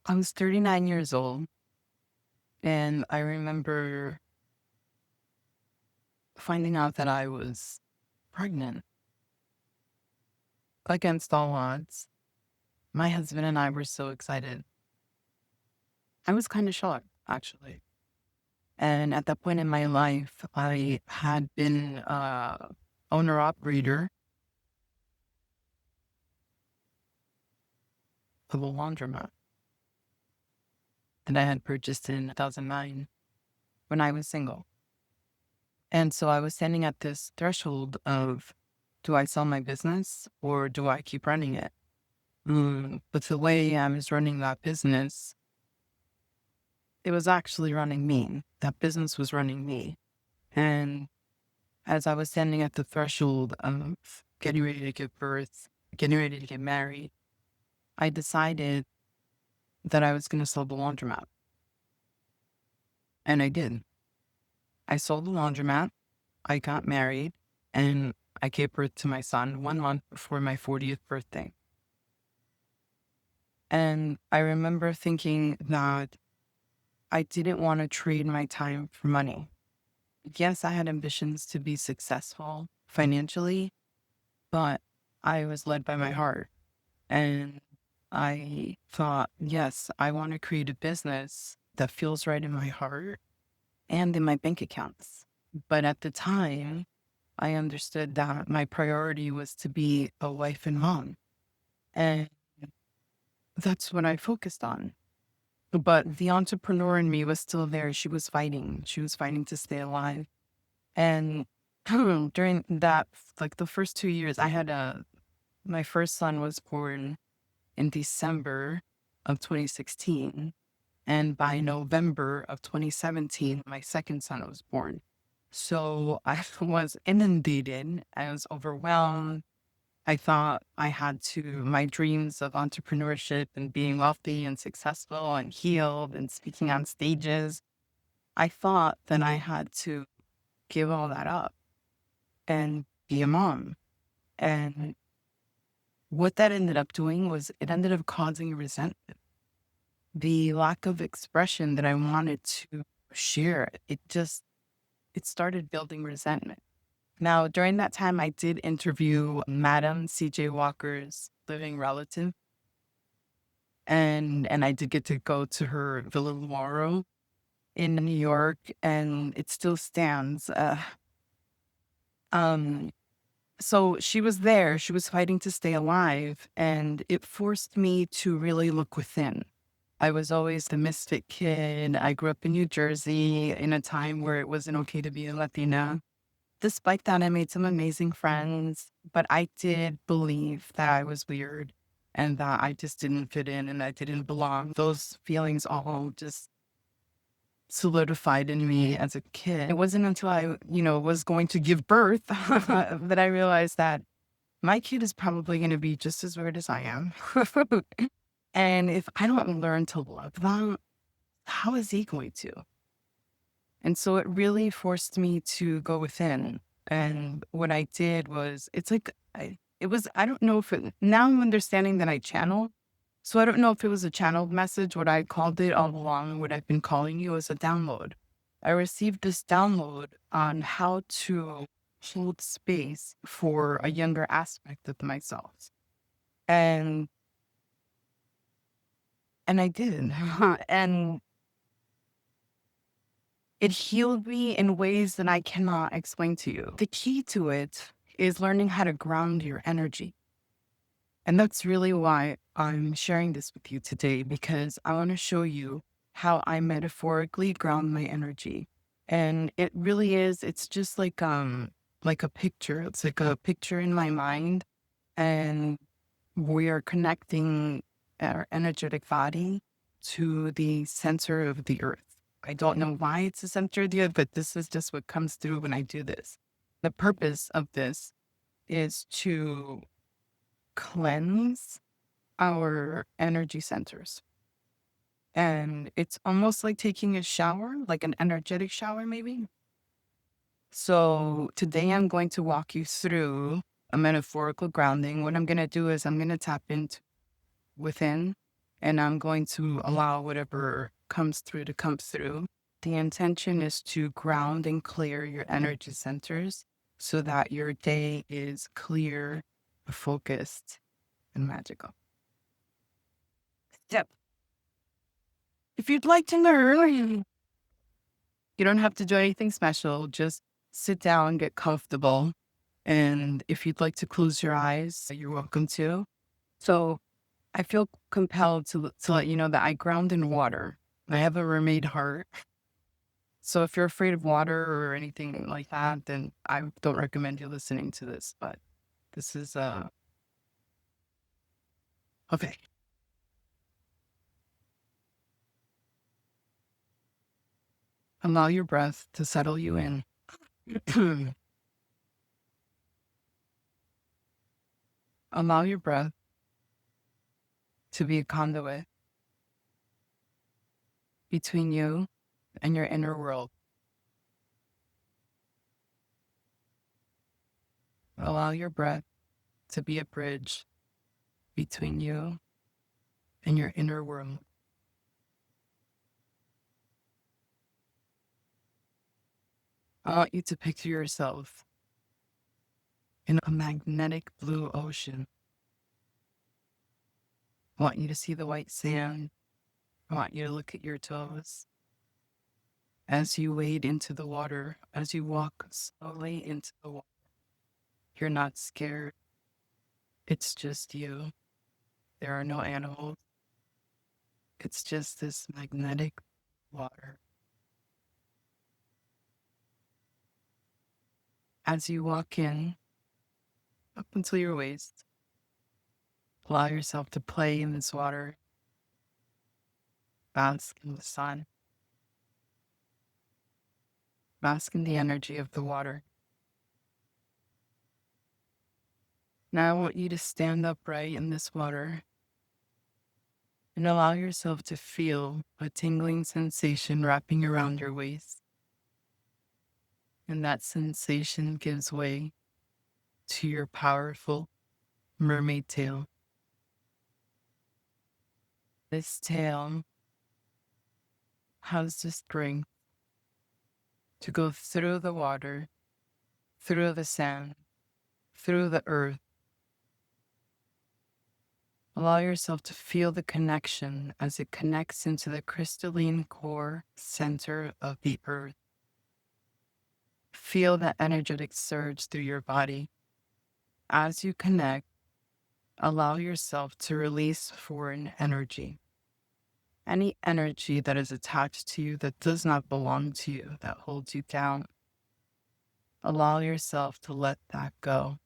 I was 39 years old, and I remember finding out that I was pregnant against all odds. My husband and I were so excited. I was kind of shocked, actually. And at that point in my life, I had been owner operator of a laundromat that I had purchased in 2009 when I was single. And so I was standing at this threshold of, do I sell my business or do I keep running it? But the way I was running that business, it was actually running me. That business was running me. And as I was standing at the threshold of getting ready to give birth, getting ready to get married, I decided that I was going to sell the laundromat. And I did. I sold the laundromat, I got married, and I gave birth to my son 1 month before my 40th birthday. And I remember thinking that I didn't want to trade my time for money. Yes, I had ambitions to be successful financially, but I was led by my heart. And I thought, yes, I want to create a business that feels right in my heart and in my bank accounts. But at the time, I understood that my priority was to be a wife and mom. And that's what I focused on. But the entrepreneur in me was still there. She was fighting. She was fighting to stay alive. And during that, like the first 2 years, my first son was born in December of 2016. And by November of 2017, my second son was born. So I was inundated. I was overwhelmed. I thought I had to, my dreams of entrepreneurship and being wealthy and successful and healed and speaking on stages, I thought that I had to give all that up and be a mom. And what that ended up doing was it ended up causing resentment. The lack of expression that I wanted to share, it started building resentment. Now, during that time, I did interview Madam CJ Walker's living relative, and I did get to go to her Villa Laurel in New York, and it still stands. Um, so she was there. She was fighting to stay alive, and it forced me to really look within. I was always the misfit kid. I grew up in New Jersey in a time where it wasn't okay to be a Latina. Despite that, I made some amazing friends, but I did believe that I was weird and that I just didn't fit in and I didn't belong. Those feelings all just solidified in me as a kid. It wasn't until I, was going to give birth that I realized that my kid is probably going to be just as weird as I am. And if I don't learn to love them, how is he going to? And so it really forced me to go within. And what I did was, it's like, I don't know if now I'm understanding that I channel. So I don't know if it was a channeled message. What I called it all along, what I've been calling you, is a download. I received this download on how to hold space for a younger aspect of myself. And I did. And it healed me in ways that I cannot explain to you. The key to it is learning how to ground your energy. And that's really why I'm sharing this with you today, because I want to show you how I metaphorically ground my energy. And it really is, it's just like a picture. It's like a picture in my mind. And we are connecting our energetic body to the center of the earth. I don't know why it's the center of the earth, but this is just what comes through when I do this. The purpose of this is to cleanse our energy centers. And it's almost like taking a shower, like an energetic shower, maybe. So today I'm going to walk you through a metaphorical grounding. What I'm going to do is I'm going to tap into within. and I'm going to allow whatever comes through to come through. The intention is to ground and clear your energy centers so that your day is clear, focused, and magical. So, if you'd like to learn, you don't have to do anything special. Just sit down, get comfortable. And if you'd like to close your eyes, you're welcome to. So I feel compelled to let you know that I ground in water. I have a mermaid heart. So if you're afraid of water or anything like that, then I don't recommend you listening to this. But this is okay. Allow your breath to settle you in. Allow your breath to be a conduit between you and your inner world. Allow your breath to be a bridge between you and your inner world. I want you to picture yourself in a magnetic blue ocean. I want you to see the white sand. I want you to look at your toes as you wade into the water, as you walk slowly into the water. You're not scared. It's just you. There are no animals. It's just this magnetic water. As you walk in, up until your waist, allow yourself to play in this water, bask in the sun, bask in the energy of the water. Now I want you to stand upright in this water and allow yourself to feel a tingling sensation wrapping around your waist. And that sensation gives way to your powerful mermaid tail. This tail has the strength to go through the water, through the sand, through the earth. Allow yourself to feel the connection as it connects into the crystalline core center of the earth. Feel that energetic surge through your body. As you connect, allow yourself to release foreign energy. Any energy that is attached to you that does not belong to you, that holds you down. Allow yourself to let that go.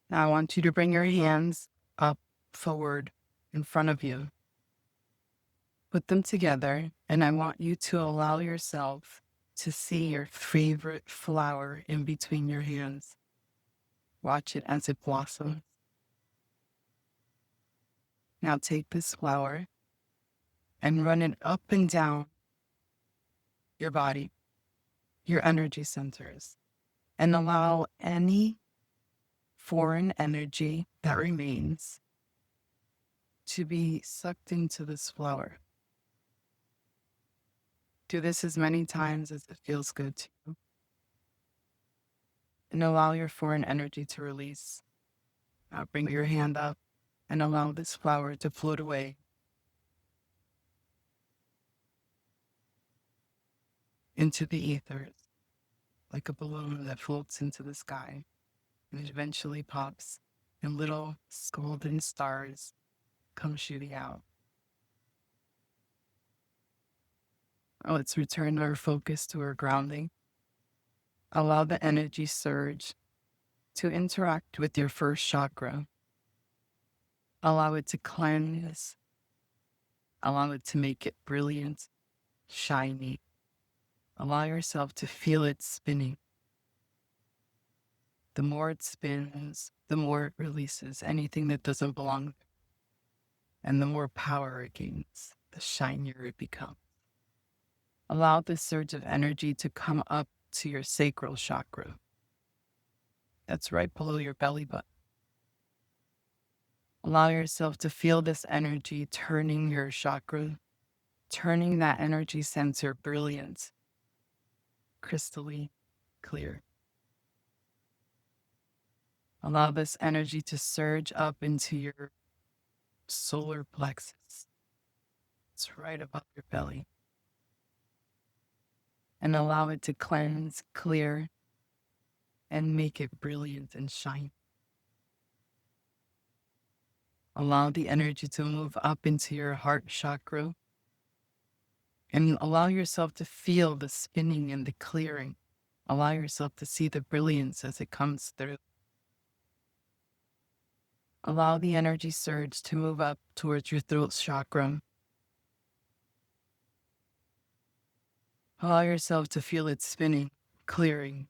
Now I want you to bring your hands up, forward, in front of you. Put them together, and I want you to allow yourself to see your favorite flower in between your hands. Watch it as it blossoms. Now take this flower and run it up and down your body, your energy centers, and allow any foreign energy that remains to be sucked into this flower. Do this as many times as it feels good to you. And allow your foreign energy to release. Now bring your hand up and allow this flower to float away into the ethers like a balloon that floats into the sky and eventually pops and little golden stars come shooting out. Oh, let's return our focus to our grounding. Allow the energy surge to interact with your first chakra. Allow it to cleanse. Allow it to make it brilliant, shiny. Allow yourself to feel it spinning. The more it spins, the more it releases anything that doesn't belong there. And the more power it gains, the shinier it becomes. Allow this surge of energy to come up to your sacral chakra. That's right below your belly button. Allow yourself to feel this energy turning your chakra, turning that energy sensor brilliant, crystally clear. Allow this energy to surge up into your solar plexus. It's right above your belly. And allow it to cleanse, clear, and make it brilliant and shine. Allow the energy to move up into your heart chakra and allow yourself to feel the spinning and the clearing. Allow yourself to see the brilliance as it comes through. Allow the energy surge to move up towards your throat chakra. Allow yourself to feel it spinning, clearing,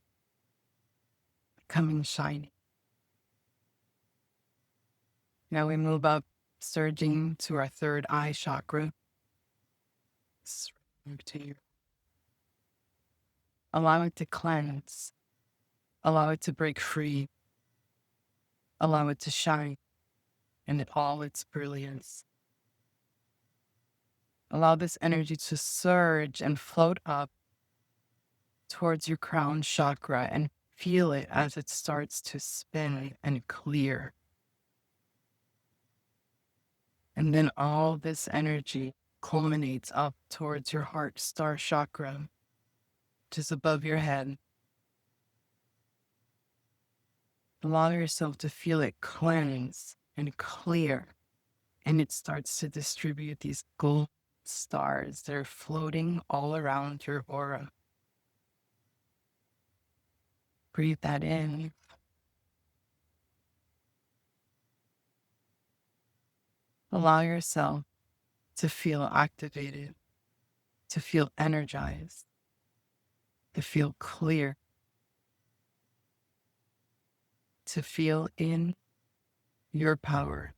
becoming shiny. Now we move up, surging to our third eye chakra. Allow it to cleanse. Allow it to break free. Allow it to shine in all its brilliance. Allow this energy to surge and float up towards your crown chakra and feel it as it starts to spin and clear. And then all this energy culminates up towards your heart star chakra, just above your head. Allow yourself to feel it cleanse and clear. And it starts to distribute these gold stars that are floating all around your aura. Breathe that in. Allow yourself to feel activated, to feel energized, to feel clear, to feel in your power.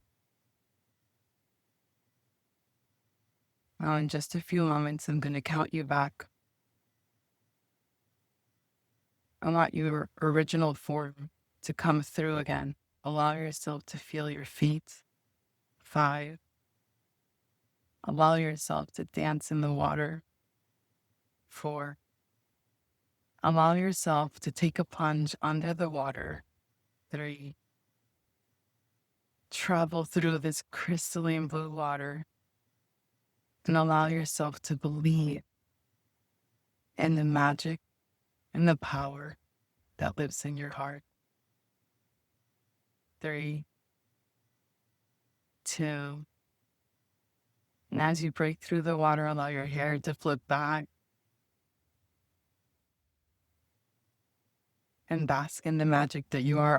Now, in just a few moments, I'm going to count you back. I want your original form to come through again. Allow yourself to feel your feet. 5. Allow yourself to dance in the water. 4. Allow yourself to take a plunge under the water. 3. Travel through this crystalline blue water and allow yourself to believe in the magic and the power that lives in your heart. 3, 2, and as you break through the water, allow your hair to flip back and bask in the magic that you are